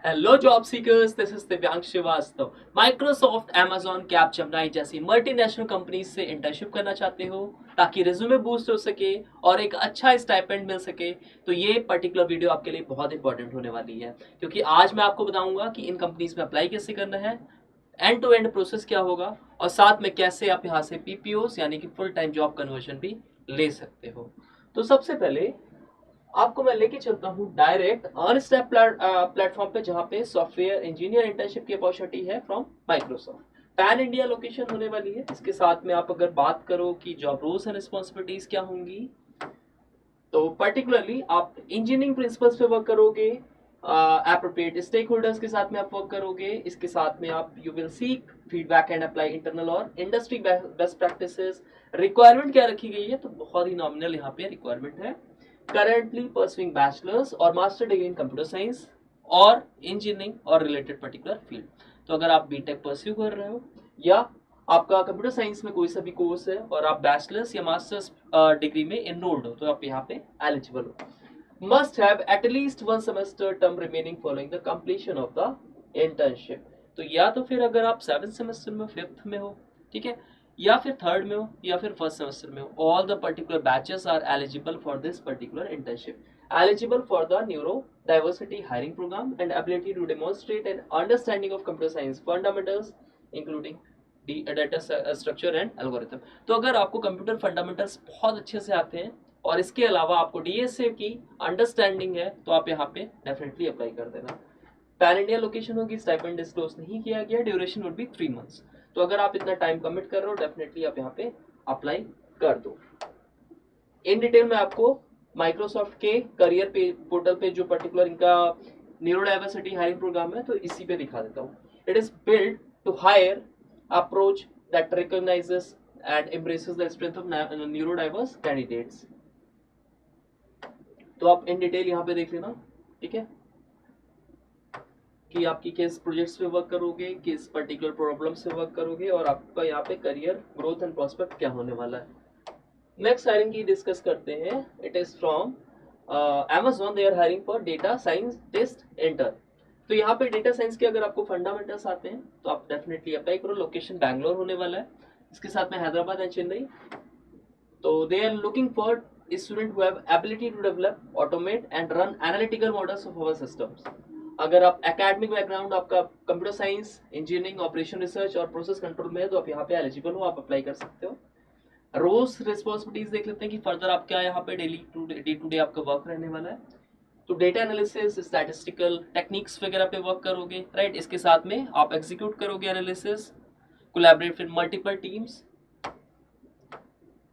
Hello job seekers, this is Divyansh Srivastava. Microsoft, Amazon, Capgemini जैसी multinational companies से internship करना चाहते हो ताकि रिज्यूमे बूस्ट हो सके और एक अच्छा स्टाइपेंड मिल सके, तो ये पर्टिकुलर वीडियो आपके लिए बहुत इंपॉर्टेंट होने वाली है, क्योंकि आज मैं आपको बताऊंगा कि इन कंपनीज में अप्लाई कैसे करना है, एंड टू एंड प्रोसेस क्या होगा, और साथ में कैसे आप यहाँ से पीपीओस यानी कि फुल टाइम जॉब कन्वर्जन भी ले सकते हो। तो सबसे पहले आपको मैं लेके चलता हूँ डायरेक्ट अर्नस्टैप प्लेटफॉर्म पे, जहाँ पे सॉफ्टवेयर इंजीनियर इंटर्नशिप की अपॉर्चुनिटी है from Microsoft. Pan India location होने वाली है। इसके साथ में आप अगर बात करो कि जॉब रोल्स एंड रिस्पॉन्सिबिलिटीज क्या होंगी, तो पर्टिकुलरली आप इंजीनियरिंग प्रिंसिपल्स पे वर्क करोगे, एप्रोप्रिएट स्टेक होल्डर्स के साथ में आप वर्क करोगे। इसके साथ में आप you will seek feedback and apply internal और इंडस्ट्री बेस्ट प्रैक्टिसेस। रिक्वायरमेंट क्या रखी गई है, तो बहुत ही नॉमिनल यहाँ पे रिक्वायरमेंट है। currently pursuing bachelor's और master degree in computer science और इंजीनियरिंग और रिलेटेड पर्टिकुलर फील्ड। तो अगर आप बीटेक परस्यू कर रहे हो या आपका कंप्यूटर साइंस में कोई सा भी कोर्स है और आप बैचलर्स या मास्टर्स डिग्री में एनरोल्ड हो, तो आप यहाँ पे एलिजिबल हो। Must have at least one semester term remaining following the completion of the internship. तो या तो फिर अगर आप 7th सेमेस्टर में, 5th में हो, ठीक है, या फिर 3rd में हो या फिर 1st सेमेस्टर में हो, all the particular batches are eligible for this particular internship. Eligible for the neurodiversity hiring programme and ability to demonstrate an understanding of computer science fundamentals including data structure and algorithm. तो अगर आपको computer fundamentals बहुत अच्छे से आते हैं और इसके अलावा आपको डीएसए की अंडरस्टैंडिंग है, तो आप यहाँ पे डेफिनेटली अप्लाई कर देना। पैन इंडिया लोकेशन होगी, स्टाइपेंड डिस्क्लोज नहीं किया गया, ड्यूरेशन वुड बी 3 मंथ्स। तो अगर आप इतना टाइम कमिट कर रहे हो, डेफिनेटली आप यहाँ पे अप्लाई कर दो। इन डिटेल में आपको माइक्रोसॉफ्ट के करियर पे पोर्टल पे जो पर्टिकुलर इनका न्यूरो डाइवर्सिटी हायरिंग प्रोग्राम है, तो इसी पे दिखा देता हूँ। It is build to hire approach that recognises and embraces the strength of neurodiverse candidates. तो आप इन डिटेल यहाँ पे देख लेना, ठीक है, कि आपकी किस प्रोजेक्ट्स पे वर्क करोगे, किस पर्टिकुलर प्रॉब्लम से वर्क करोगे, और आपका यहाँ पे करियर ग्रोथ एंड प्रोस्पेक्ट क्या होने वाला है। नेक्स्ट हायरिंग की डिस्कस करते हैं। It is from Amazon, they are hiring for data science test inter. तो यहाँ पे डेटा साइंस के अगर आपको फंडामेंटल्स आते हैं तो आप डेफिनेटली अप्लाई करो। लोकेशन बैंगलोर होने वाला है, इसके साथ में हैदराबाद एंड चेन्नई। तो they are looking for student who have ability to develop, automate and run analytical models of our systems. अगर आप एकेडमिक बैकग्राउंड आपका computer science, engineering, operation research और प्रोसेस कंट्रोल में है, तो आप यहाँ पे एलिजिबल हो, आप अप्लाई कर सकते हो। रोल्स रिस्पॉन्सिबिलिटीज देख लेते हैं कि फर्दर आप क्या यहाँ पे डे टू डे आपका वर्क रहने वाला है। तो डेटा एनालिसिस, स्टैटिस्टिकल टेक्निक्स वगैरह पे वर्क करोगे, राइट। इसके साथ में आप एग्जीक्यूट करोगे analysis, collaborate with multiple teams.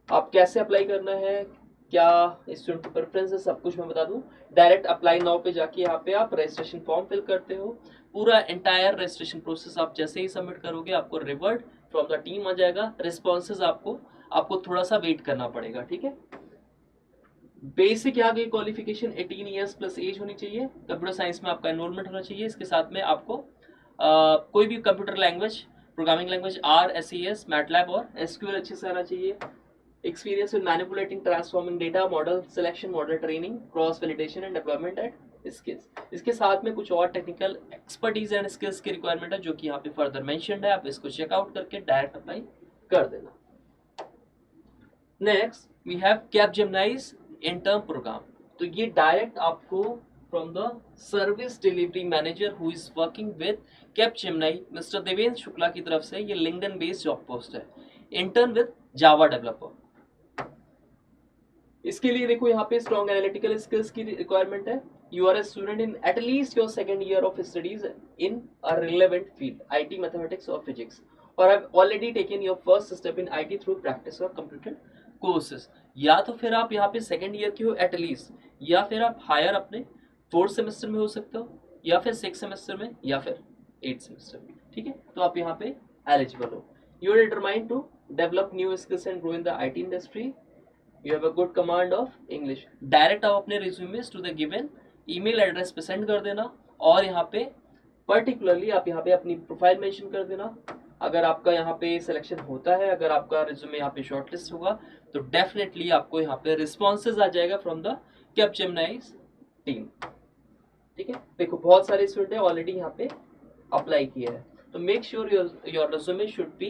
आप कैसे अप्लाई करना है, क्या स्टूडेंट की प्रेफरेंस है, सब कुछ मैं बता दूं। डायरेक्ट अप्लाई नाउ पे जाके यहाँ पे आप रजिस्ट्रेशन फॉर्म फिल करते हो। पूरा एंटायर रजिस्ट्रेशन प्रोसेस आप जैसे ही सबमिट करोगे, आपको रिवर्ट फ्रॉम द टीम आ जाएगा। रिस्पॉन्सेज आपको थोड़ा सा वेट करना पड़ेगा, ठीक है। बेसिक यहाँ की क्वालिफिकेशन 18 ईयर्स प्लस एज होनी चाहिए। कंप्यूटर साइंस में आपका एनरोलमेंट होना चाहिए। इसके साथ में आपको कोई भी computer language, programming language, R, SES, MATLAB और SQL अच्छे से आना चाहिए। Experience with manipulating, transforming data, model selection, model training, cross validation and deployment at skills। इसके साथ में कुछ और टेक्निकल एक्सपर्टीज एंड स्किल्स की रिक्वायरमेंट है, जो कि यहाँ पे फर्दर मेंशन्ड है। आप इसको चेकआउट करके डायरेक्ट अप्लाई कर देना। Next we have Capgemini's intern program. तो ये डायरेक्ट आपको from the service delivery manager who is working with Capgemini, mister Devendra Shukla की तरफ से ये लिंक्डइन बेस्ड जॉब पोस्ट है। Intern with Java developer. इसके लिए देखो यहाँ पे स्ट्रॉन्ग एनालिटिकल स्किल्स की रिक्वायरमेंट है। You are a student in at least your second year of studies in a relevant field, IT, mathematics or physics, और have already taken your first step in IT through practice और completed courses. या तो फिर आप यहाँ पे second year की हो एटलीस्ट, या फिर आप हायर अपने 4th सेमेस्टर में हो सकते हो, या फिर 6th सेमेस्टर में, या फिर 8th सेमेस्टर में, ठीक है। तो आप यहाँ पे एलिजिबल हो। You are determined to develop new skills and grow in the IT industry. You have a good command of English। Direct आप अपने resumes to the given email address पे सेंड कर देना, और यहाँ पे पर्टिकुलरली आप यहाँ पे अपनी प्रोफाइल मेंशन कर देना। अगर आपका यहाँ पे सिलेक्शन होता है, अगर आपका रिज्यूमे यहाँ पे शॉर्टलिस्ट होगा, तो डेफिनेटली आपको यहाँ पे रिस्पॉन्सेज आ जाएगा फ्रॉम द कैपजेमिनी टीम, ठीक है, देखो बहुत सारे स्टूडेंट है ऑलरेडी यहाँ पे अप्लाई किया है, तो make sure your resume should be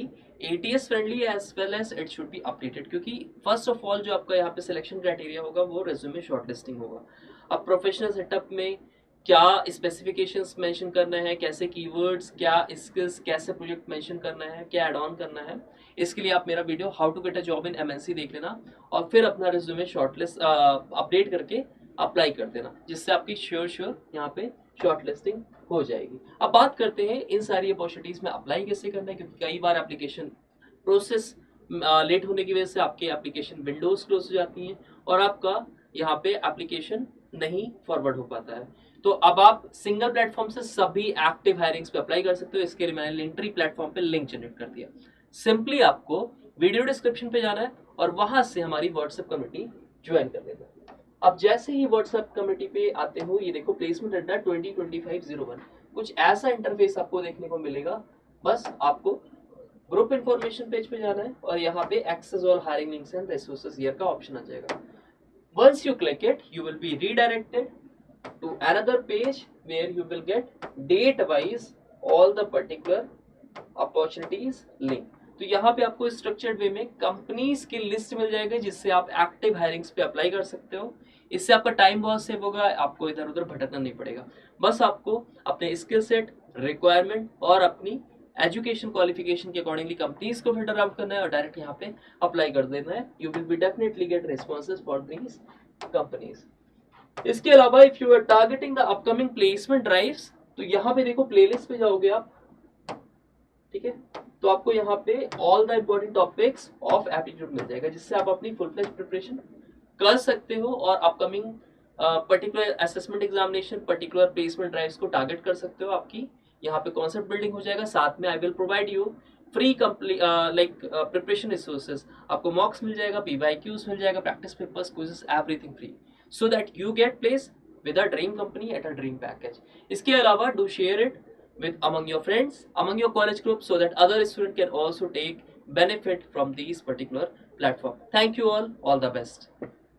ATS friendly as well as it should be updated, क्योंकि फर्स्ट ऑफ ऑल जो आपका यहाँ पे सिलेक्शन क्राइटेरिया होगा वो रेज्यूमे शॉर्टलिस्टिंग होगा। अब प्रोफेशनल सेटअप में क्या स्पेसिफिकेशंस मेंशन करना है, कैसे कीवर्ड्स, क्या स्किल्स, कैसे प्रोजेक्ट मेंशन करना है, क्या ऐड ऑन करना है, इसके लिए आप मेरा video how to get a job in MNC देख लेना और फिर अपना रिज्यूमे शॉर्टलिस्ट अपडेट करके अप्लाई कर देना, जिससे आपकी श्योर यहाँ पे शॉर्टलिस्टिंग हो जाएगी। अब बात करते हैं इन सारी अपॉर्चुनिटीज में अप्लाई कैसे करना है, क्योंकि कई बार एप्लीकेशन प्रोसेस लेट होने की वजह से आपके एप्लीकेशन विंडोज क्लोज हो जाती हैं और आपका यहाँ पे एप्लीकेशन नहीं फॉरवर्ड हो पाता है। तो अब आप सिंगल प्लेटफॉर्म से सभी एक्टिव हायरिंग्स पे अप्लाई कर सकते हो। इसके लिए मैंने लिंक्ट्री प्लेटफॉर्म पे लिंक जनरेट कर दिया। सिंपली आपको वीडियो डिस्क्रिप्शन पे जाना है और वहां से हमारी व्हाट्सएप कम्युनिटी ज्वाइन कर लेना है। अब जैसे ही व्हाट्सएप कम्युनिटी पे आते हो, ये देखो प्लेसमेंट अड्डा 2025-01, कुछ ऐसा इंटरफेस आपको देखने को मिलेगा। बस आपको ग्रुप इन्फॉर्मेशन पेज पे जाना है और यहाँ पे access all hiring links and resources here का ऑप्शन आ जाएगा। Once you click it, you will be redirected to another page where you will get date wise all the particular opportunities link। तो यहाँ पे आपको स्ट्रक्चर्ड वे में companies की list मिल जाएगी जिससे आप एक्टिव हायरिंग्स पे अप्लाई कर सकते हो। इससे आपका टाइम बहुत सेव होगा, आपको इधर उधर भटकना नहीं पड़ेगा। बस आपको अपने स्किल सेट, रिक्वायरमेंट और अपनी एजुकेशन क्वालिफिकेशन के अकॉर्डिंगली कंपनीज को फिल्टर आउट करना है और डायरेक्ट यहाँ पे अप्लाई कर देना है। You will be definitely get responses for these companies. इसके अलावा if you are targeting the upcoming placement drives, तो यहाँ पे देखो प्लेलिस्ट पे जाओगे आप, ठीक है, तो आपको यहाँ पे all the important topics of aptitude मिल जाएगा, जिससे आप अपनी फुल फ्लेज प्रिपरेशन कर सकते हो और upcoming particular assessment examination, particular placement drives को टारगेट कर सकते हो। आपकी यहाँ पे कॉन्सेप्ट बिल्डिंग हो जाएगा, साथ में I will provide you free like preparation resources. आपको मॉक्स मिल जाएगा, PYQs मिल जाएगा, practice papers, quizzes, everything free, so that you get place with a dream company at a dream package. इसके अलावा do share it with among your friends, among your college group, so that other students can also take benefit from these particular platform. Thank you all the best.